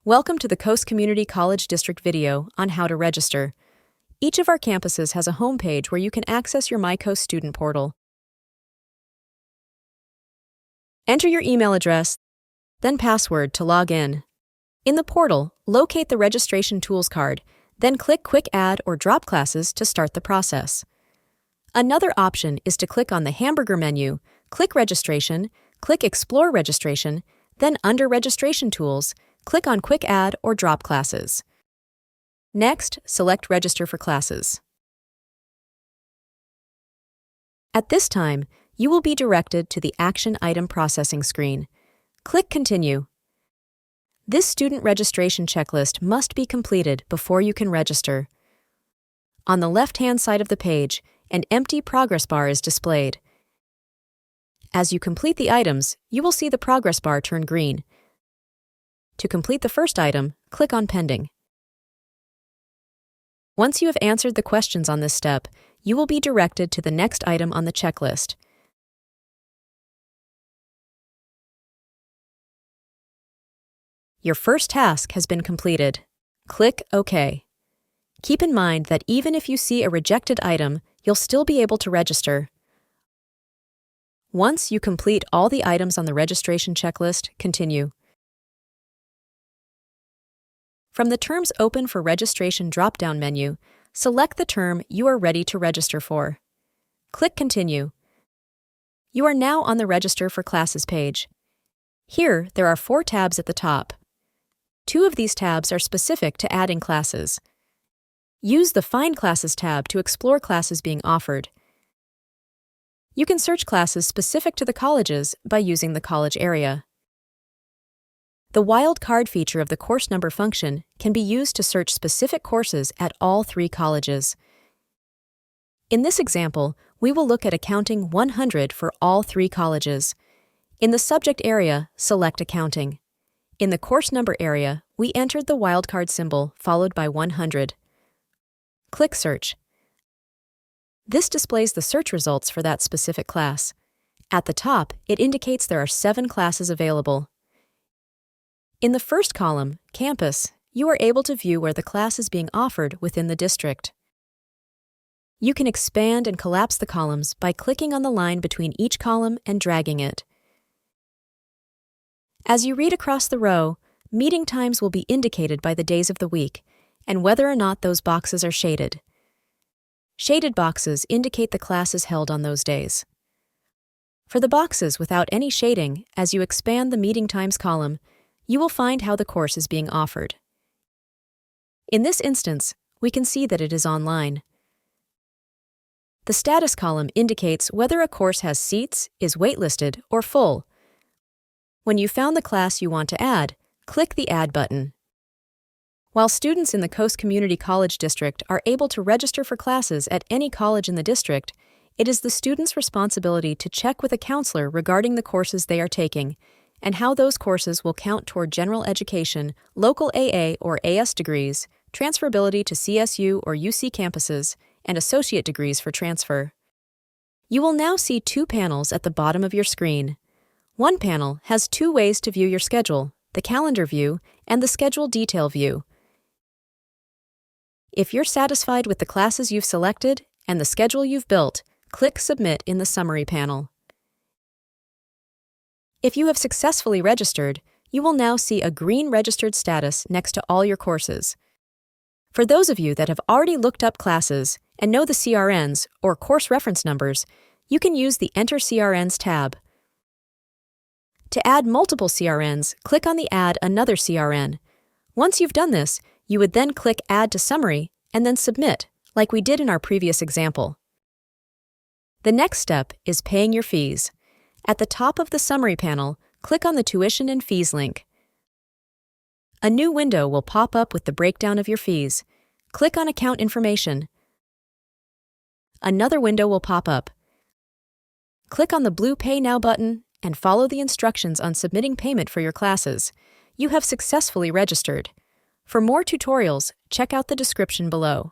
Welcome to the Coast Community College District video on how to register. Each of our campuses has a homepage where you can access your MyCoast student portal. Enter your email address, then password to log in. In the portal, locate the Registration Tools card, then click Quick Add or Drop Classes to start the process. Another option is to click on the hamburger menu, click Registration, click Explore Registration, then under Registration Tools, click on Quick Add or Drop Classes. Next, select Register for Classes. At this time, you will be directed to the Action Item Processing screen. Click Continue. This student registration checklist must be completed before you can register. On the left-hand side of the page, an empty progress bar is displayed. As you complete the items, you will see the progress bar turn green. To complete the first item, click on Pending. Once you have answered the questions on this step, you will be directed to the next item on the checklist. Your first task has been completed. Click OK. Keep in mind that even if you see a rejected item, you'll still be able to register. Once you complete all the items on the registration checklist, continue. From the Terms Open for Registration drop-down menu, select the term you are ready to register for. Click Continue. You are now on the Register for Classes page. Here, there are 4 tabs at the top. 2 of these tabs are specific to adding classes. Use the Find Classes tab to explore classes being offered. You can search classes specific to the colleges by using the college area. The wildcard feature of the course number function can be used to search specific courses at all 3 colleges. In this example, we will look at Accounting 100 for all 3 colleges. In the subject area, select Accounting. In the course number area, we entered the wildcard symbol followed by 100. Click Search. This displays the search results for that specific class. At the top, it indicates there are 7 classes available. In the first column, Campus, you are able to view where the class is being offered within the district. You can expand and collapse the columns by clicking on the line between each column and dragging it. As you read across the row, meeting times will be indicated by the days of the week and whether or not those boxes are shaded. Shaded boxes indicate the classes held on those days. For the boxes without any shading, as you expand the meeting times column, you will find how the course is being offered. In this instance, we can see that it is online. The status column indicates whether a course has seats, is waitlisted, or full. When you found the class you want to add, click the Add button. While students in the Coast Community College District are able to register for classes at any college in the district, it is the student's responsibility to check with a counselor regarding the courses they are taking and how those courses will count toward general education, local AA or AS degrees, transferability to CSU or UC campuses, and associate degrees for transfer. You will now see 2 panels at the bottom of your screen. One panel has 2 ways to view your schedule, the Calendar view and the Schedule Detail view. If you're satisfied with the classes you've selected and the schedule you've built, click Submit in the Summary panel. If you have successfully registered, you will now see a green registered status next to all your courses. For those of you that have already looked up classes and know the CRNs or course reference numbers, you can use the Enter CRNs tab. To add multiple CRNs, click on the Add Another CRN. Once you've done this, you would then click Add to Summary and then Submit, like we did in our previous example. The next step is paying your fees. At the top of the Summary panel, click on the Tuition and Fees link. A new window will pop up with the breakdown of your fees. Click on Account Information. Another window will pop up. Click on the blue Pay Now button and follow the instructions on submitting payment for your classes. You have successfully registered. For more tutorials, check out the description below.